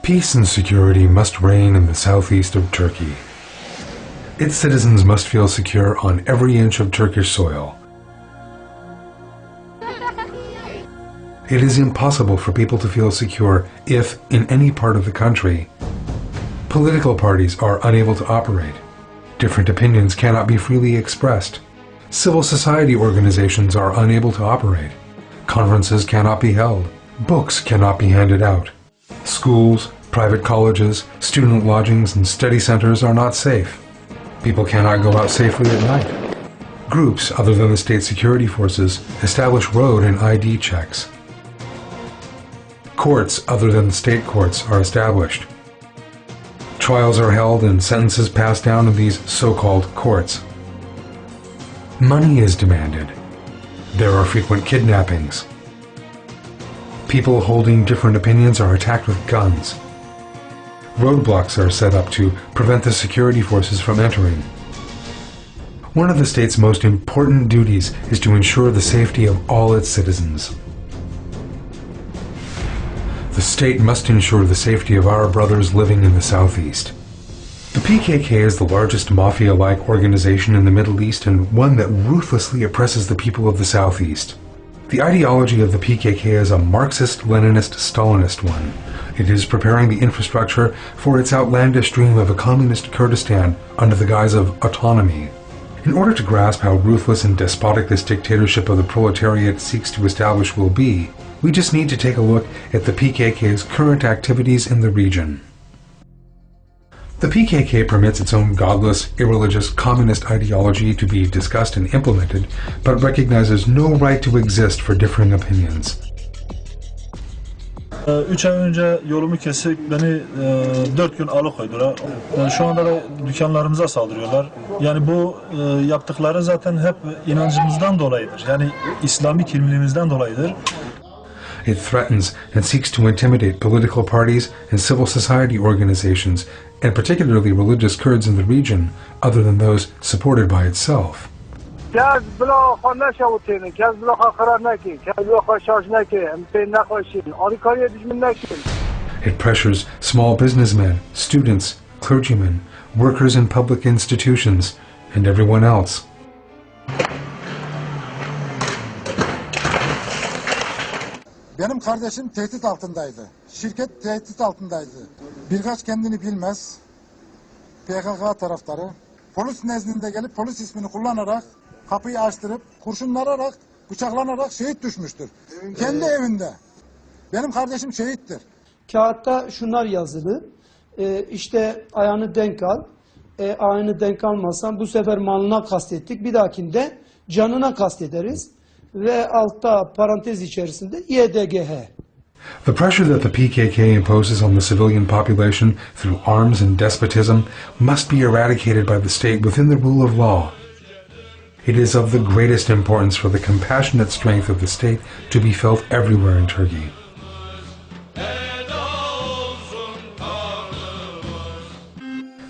Peace and security must reign in the southeast of Turkey. Its citizens must feel secure on every inch of Turkish soil. It is impossible for people to feel secure if, in any part of the country, political parties are unable to operate. Different opinions cannot be freely expressed. Civil society organizations are unable to operate. Conferences cannot be held. Books cannot be handed out. Schools, private colleges, student lodgings, and study centers are not safe. People cannot go out safely at night. Groups other than the state security forces establish road and ID checks. Courts other than the state courts are established. Trials are held and sentences passed down in these so-called courts. Money is demanded. There are frequent kidnappings. People holding different opinions are attacked with guns. Roadblocks are set up to prevent the security forces from entering. One of the state's most important duties is to ensure the safety of all its citizens. The state must ensure the safety of our brothers living in the southeast. The PKK is the largest mafia-like organization in the Middle East and one that ruthlessly oppresses the people of the southeast. The ideology of the PKK is a Marxist-Leninist Stalinist one. It is preparing the infrastructure for its outlandish dream of a communist Kurdistan under the guise of autonomy. In order to grasp how ruthless and despotic this dictatorship of the proletariat seeks to establish will be, we just need to take a look at the PKK's current activities in the region. The PKK permits its own godless, irreligious, communist ideology to be discussed and implemented, but recognizes no right to exist for differing opinions. 3 ay önce yolumu kesip beni 4 gün alıkoydular. Şu anda da dükkanlarımıza saldırıyorlar. Yani bu yaptıkları zaten hep inancımızdan dolayıdır. Yani İslami kimliğimizden dolayıdır. It threatens and seeks to intimidate political parties and civil society organizations, and particularly religious Kurds in the region, other than those supported by itself. It pressures small businessmen, students, clergymen, workers in public institutions, and everyone else. Benim kardeşim tehdit altındaydı. Şirket tehdit altındaydı. Birkaç kendini bilmez PKK taraftarı polis nezdinde gelip polis ismini kullanarak kapıyı açtırıp kurşunlanarak, bıçaklanarak şehit düşmüştür. Kendi evinde. Benim kardeşim şehittir. Kağıtta şunlar yazılı. İşte ayağını denk al. Ayağını denk almazsan bu sefer malına kastettik. Bir dahakinde canına kastederiz. Ve altta parantez içerisinde YDGH. The pressure that the PKK imposes on the civilian population through arms and despotism must be eradicated by the state within the rule of law. It is of the greatest importance for the compassionate strength of the state to be felt everywhere in Turkey.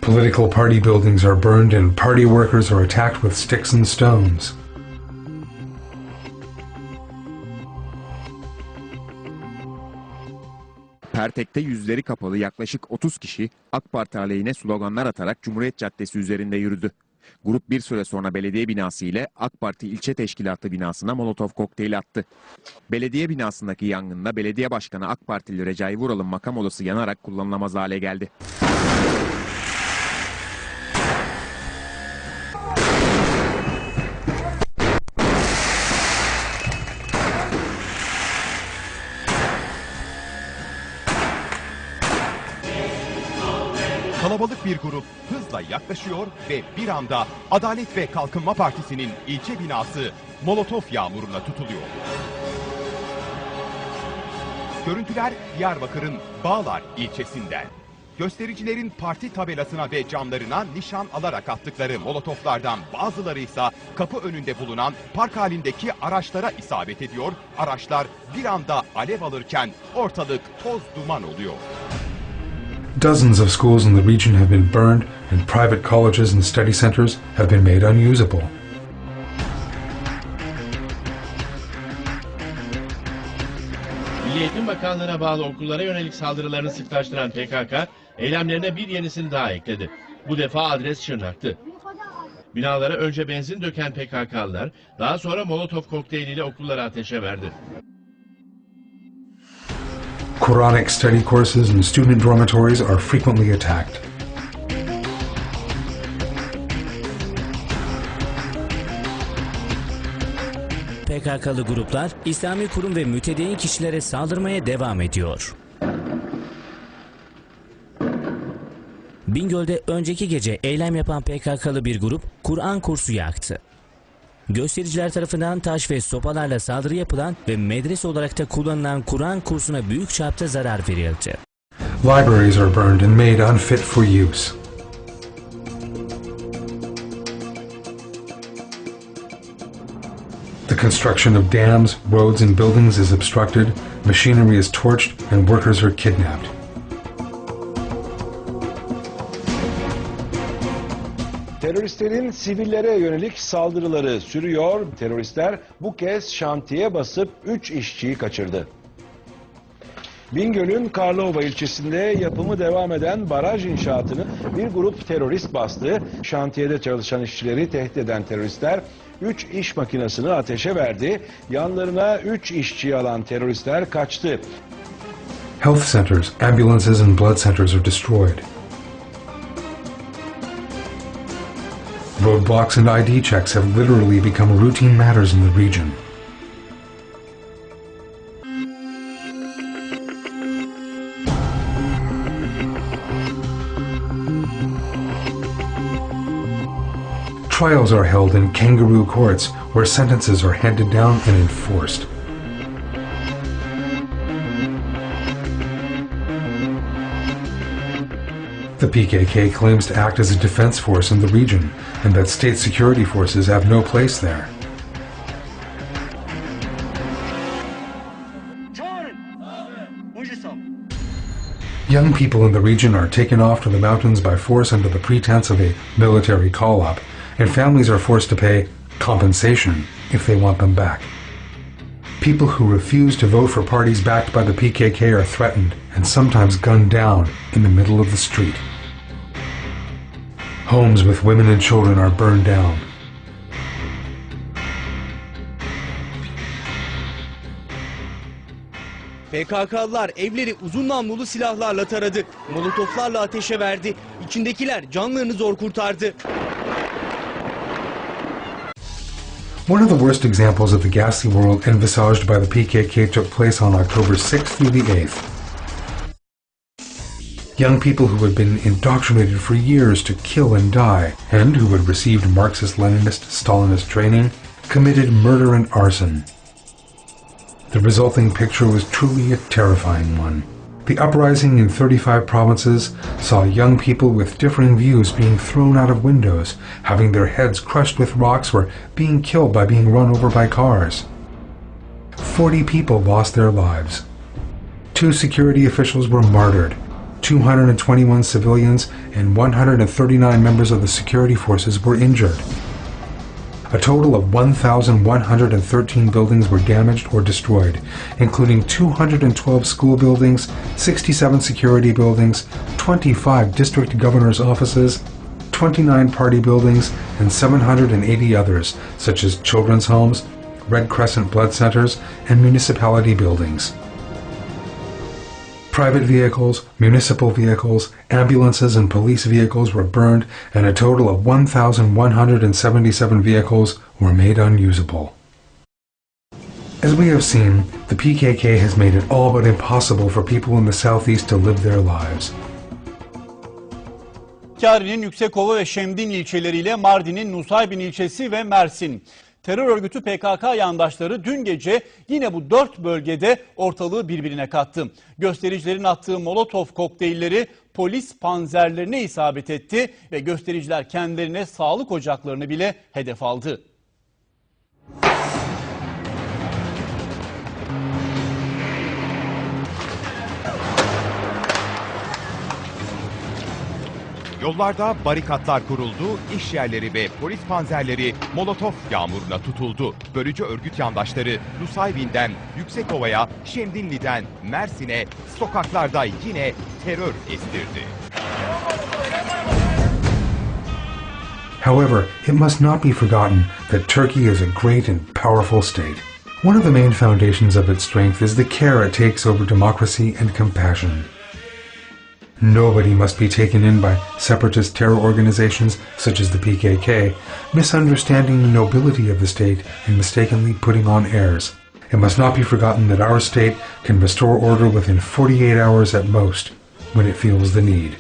Political party buildings are burned and party workers are attacked with sticks and stones. Pertek'te yüzleri kapalı yaklaşık 30 kişi AK Parti aleyhine sloganlar atarak Cumhuriyet Caddesi üzerinde yürüdü. Grup bir süre sonra belediye binası ile AK Parti ilçe teşkilatı binasına Molotov kokteyli attı. Belediye binasındaki yangında belediye başkanı AK Partili Recai Vural'ın makam odası yanarak kullanılamaz hale geldi. Kalabalık bir grup hızla yaklaşıyor ve bir anda Adalet ve Kalkınma Partisi'nin ilçe binası Molotov yağmuruna tutuluyor. Görüntüler Diyarbakır'ın Bağlar ilçesinden. Göstericilerin parti tabelasına ve camlarına nişan alarak attıkları molotoflardan bazıları ise kapı önünde bulunan park halindeki araçlara isabet ediyor. Araçlar bir anda alev alırken ortalık toz duman oluyor. Dozens of schools in the region have been burned and private colleges and study centers have been made unusable. Milli Eğitim Bakanlığı'na bağlı okullara yönelik saldırılarını sıklaştıran PKK, eylemlerine bir yenisini daha ekledi. Bu defa adres Şırnak'tı. Binalara önce benzin döken PKK'lılar, daha sonra Molotov kokteyliyle okullara ateşe verdi. Quranic study courses and student dormitories are frequently attacked. PKK'lı gruplar İslami kurum ve mütedeyyin kişilere saldırmaya devam ediyor. Bingöl'de önceki gece eylem yapan PKK'lı bir grup Kur'an kursu yaktı. Göstericiler tarafından taş ve sopalarla saldırı yapılan ve medrese olarak da kullanılan Kur'an kursuna büyük çapta zarar verildi. Libraries are burned and made unfit for use. The construction of dams, roads, and buildings is obstructed, machinery is torched, and workers are kidnapped. Teröristlerin sivillere yönelik saldırıları sürüyor. Teröristler bu kez şantiye basıp 3 işçiyi kaçırdı. Bingöl'ün Karlova ilçesinde yapımı devam eden baraj inşaatını bir grup terörist bastı. Şantiyede çalışan işçileri tehdit eden teröristler 3 iş makinesini ateşe verdi. Yanlarına 3 işçiyi alan teröristler kaçtı. Health centers, ambulances, and blood centers are destroyed. Roadblocks and ID checks have literally become routine matters in the region. Trials are held in kangaroo courts where sentences are handed down and enforced. The PKK claims to act as a defense force in the region and that state security forces have no place there. Young people in the region are taken off to the mountains by force under the pretense of a military call-up, and families are forced to pay compensation if they want them back. People who refuse to vote for parties backed by the PKK are threatened and sometimes gunned down in the middle of the street. Homes with women and children are burned down. PKK'lılar evleri uzun namlulu silahlarla taradı. Molotoflarla ateşe verdi. İçindekiler canlarını zor kurtardı. One of the worst examples of the ghastly world envisaged by the PKK took place on October 6th through the 8th. Young people who had been indoctrinated for years to kill and die, and who had received Marxist-Leninist, Stalinist training, committed murder and arson. The resulting picture was truly a terrifying one. The uprising in 35 provinces saw young people with differing views being thrown out of windows, having their heads crushed with rocks, or being killed by being run over by cars. 40 people lost their lives. 2 security officials were martyred. 221 civilians and 139 members of the security forces were injured. A total of 1,113 buildings were damaged or destroyed, including 212 school buildings, 67 security buildings, 25 district governor's offices, 29 party buildings, and 780 others, such as children's homes, Red Crescent blood centers, and municipality buildings. Private vehicles, municipal vehicles, ambulances, and police vehicles were burned, and a total of 1,177 vehicles were made unusable. As we have seen, the PKK has made it all but impossible for people in the southeast to live their lives. Hakkari'nin Yüksekova ve Şemdin ilçeleriyle Mardin'in Nusaybin ilçesi ve Mersin. Terör örgütü PKK yandaşları dün gece yine bu 4 bölgede ortalığı birbirine kattı. Göstericilerin attığı Molotov kokteylleri polis panzerlerine isabet etti ve göstericiler kendilerine sağlık ocaklarını bile hedef aldı. Yollarda barikatlar kuruldu, iş yerleri ve polis panzerleri molotof yağmuruna tutuldu. Bölücü örgüt yandaşları Nusaybin'den Yüksekova'ya, Şemdinli'den Mersin'e sokaklarda yine terör estirdi. However, it must not be forgotten that Turkey is a great and powerful state. One of the main foundations of its strength is the care it takes over democracy and compassion. Nobody must be taken in by separatist terror organizations such as the PKK, misunderstanding the nobility of the state and mistakenly putting on airs. It must not be forgotten that our state can restore order within 48 hours at most when it feels the need.